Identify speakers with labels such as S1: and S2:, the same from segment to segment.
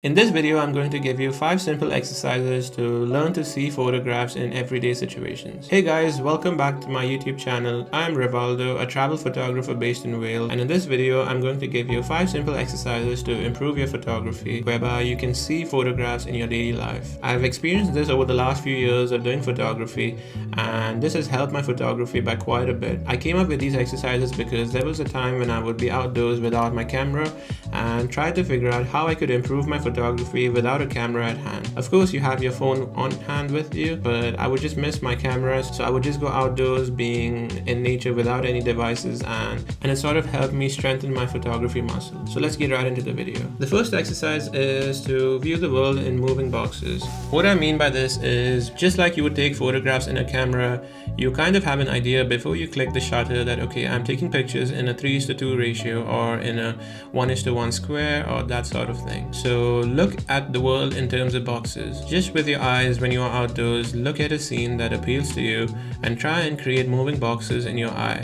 S1: In this video, I'm going to give you 5 simple exercises to learn to see photographs in everyday situations. Hey guys, welcome back to my YouTube channel. I'm Rivaldo, a travel photographer based in Wales, and in this video, I'm going to give you 5 simple exercises to improve your photography, whereby you can see photographs in your daily life. I've experienced this over the last few years of doing photography, and this has helped my photography by quite a bit. I came up with these exercises because there was a time when I would be outdoors without my camera and tried to figure out how I could improve my photography without a camera at hand. Of course, you have your phone on hand with you, but I would just miss my cameras, so I would just go outdoors being in nature without any devices, and it sort of helped me strengthen my photography muscle. So let's get right into the video. The first exercise is to view the world in moving boxes. What I mean by this is, just like you would take photographs in a camera, you kind of have an idea before you click the shutter that, okay, I'm taking pictures in a 3:2 ratio or in a 1:1 square or that sort of thing. So look at the world in terms of boxes. Just with your eyes when you are outdoors, look at a scene that appeals to you and try and create moving boxes in your eye.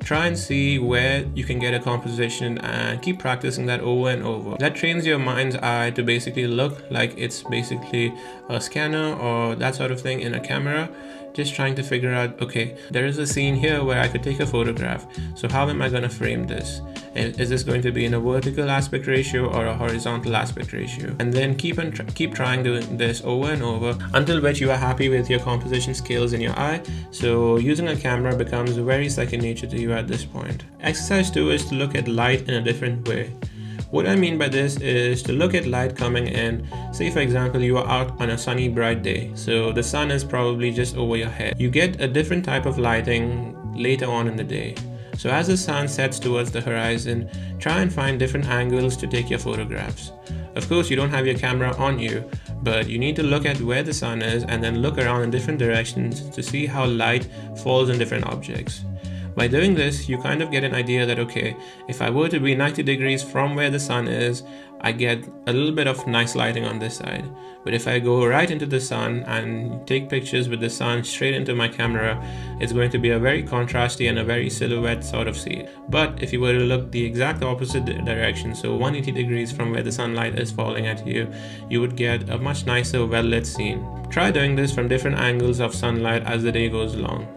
S1: Try and see where you can get a composition and keep practicing that over and over. That trains your mind's eye to basically look like it's basically a scanner or that sort of thing in a camera. Just trying to figure out, okay, there is a scene here where I could take a photograph. So how am I going to frame this? Is this going to be in a vertical aspect ratio or a horizontal aspect ratio? And then keep trying doing this over and over until which you are happy with your composition skills in your eye. So using a camera becomes very second nature to you at this point. Exercise 2 is to look at light in a different way. What I mean by this is to look at light coming in. Say for example, you are out on a sunny bright day, so the sun is probably just over your head. You get a different type of lighting later on in the day. So as the sun sets towards the horizon, try and find different angles to take your photographs. Of course, you don't have your camera on you, but you need to look at where the sun is and then look around in different directions to see how light falls on different objects. By doing this, you kind of get an idea that, okay, if I were to be 90 degrees from where the sun is, I get a little bit of nice lighting on this side. But if I go right into the sun and take pictures with the sun straight into my camera, it's going to be a very contrasty and a very silhouette sort of scene. But if you were to look the exact opposite direction, so 180 degrees from where the sunlight is falling at you, you would get a much nicer, well-lit scene. Try doing this from different angles of sunlight as the day goes along.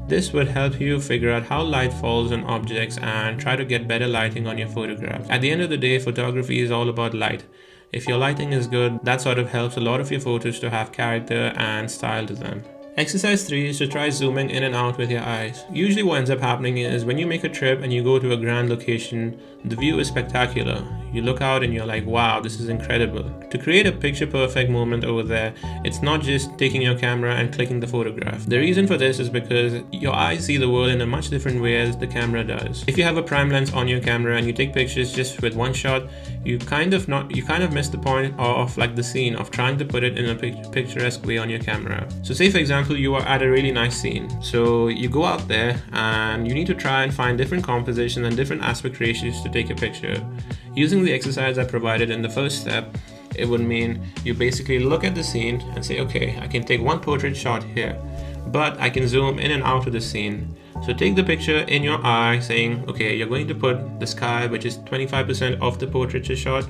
S1: This would help you figure out how light falls on objects and try to get better lighting on your photographs. At the end of the day, photography is all about light. If your lighting is good, that sort of helps a lot of your photos to have character and style to them. Exercise 3 is to try zooming in and out with your eyes. Usually what ends up happening is when you make a trip and you go to a grand location, the view is spectacular. You look out and you're like, wow, this is incredible. To create a picture perfect moment over there, it's not just taking your camera and clicking the photograph. The reason for this is because your eyes see the world in a much different way as the camera does. If you have a prime lens on your camera and you take pictures just with one shot, you kind of miss the point of like the scene of trying to put it in a picturesque way on your camera. So say for example, you are at a really nice scene. So you go out there and you need to try and find different compositions and different aspect ratios to take a picture. Using the exercise I provided in the first step, it would mean you basically look at the scene and say, okay, I can take one portrait shot here, but I can zoom in and out of the scene. So take the picture in your eye saying, okay, you're going to put the sky, which is 25% of the portraiture shot.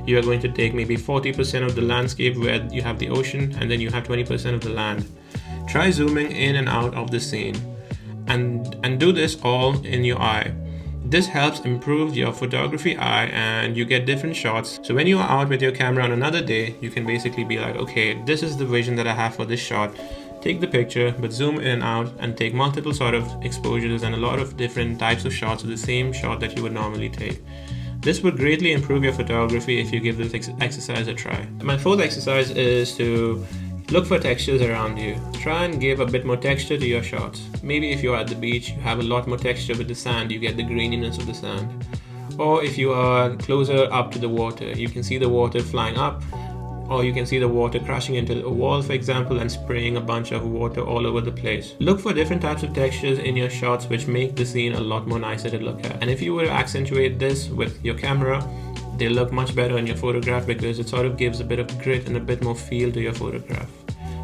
S1: You are going to take maybe 40% of the landscape where you have the ocean, and then you have 20% of the land. Try zooming in and out of the scene and do this all in your eye. This helps improve your photography eye and you get different shots. So when you are out with your camera on another day, you can basically be like, okay, this is the vision that I have for this shot. Take the picture, but zoom in and out and take multiple sort of exposures and a lot of different types of shots of the same shot that you would normally take. This would greatly improve your photography if you give this exercise a try. My fourth exercise is to look for textures around you. Try and give a bit more texture to your shots. Maybe if you're at the beach, you have a lot more texture with the sand, you get the graininess of the sand. Or if you are closer up to the water, you can see the water flying up, or you can see the water crashing into a wall, for example, and spraying a bunch of water all over the place. Look for different types of textures in your shots which make the scene a lot more nicer to look at. And if you were to accentuate this with your camera, they look much better in your photograph because it sort of gives a bit of grit and a bit more feel to your photograph.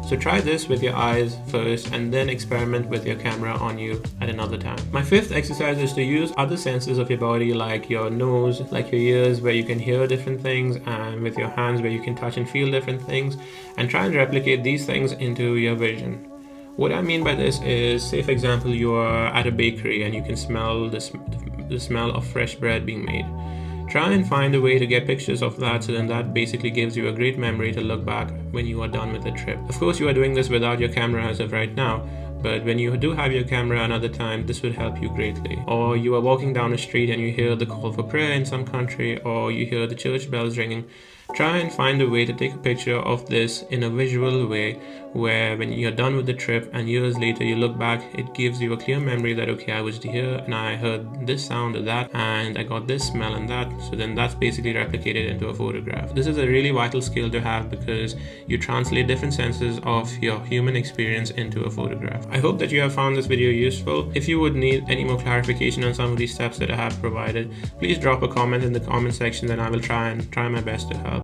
S1: So try this with your eyes first and then experiment with your camera on you at another time. My fifth exercise is to use other senses of your body, like your nose, like your ears, where you can hear different things, and with your hands where you can touch and feel different things, and try and replicate these things into your vision. What I mean by this is, say for example, you are at a bakery and you can smell the smell of fresh bread being made. Try and find a way to get pictures of that, so then that basically gives you a great memory to look back when you are done with the trip. Of course, you are doing this without your camera as of right now, but when you do have your camera another time, this would help you greatly. Or you are walking down a street and you hear the call for prayer in some country, or you hear the church bells ringing. Try and find a way to take a picture of this in a visual way, where when you're done with the trip and years later you look back, it gives you a clear memory that, okay, I was here and I heard this sound or that, and I got this smell and that. So then that's basically replicated into a photograph. This is a really vital skill to have, because you translate different senses of your human experience into a photograph. I hope that you have found this video useful. If you would need any more clarification on some of these steps that I have provided, please drop a comment in the comment section, and I will try my best to help.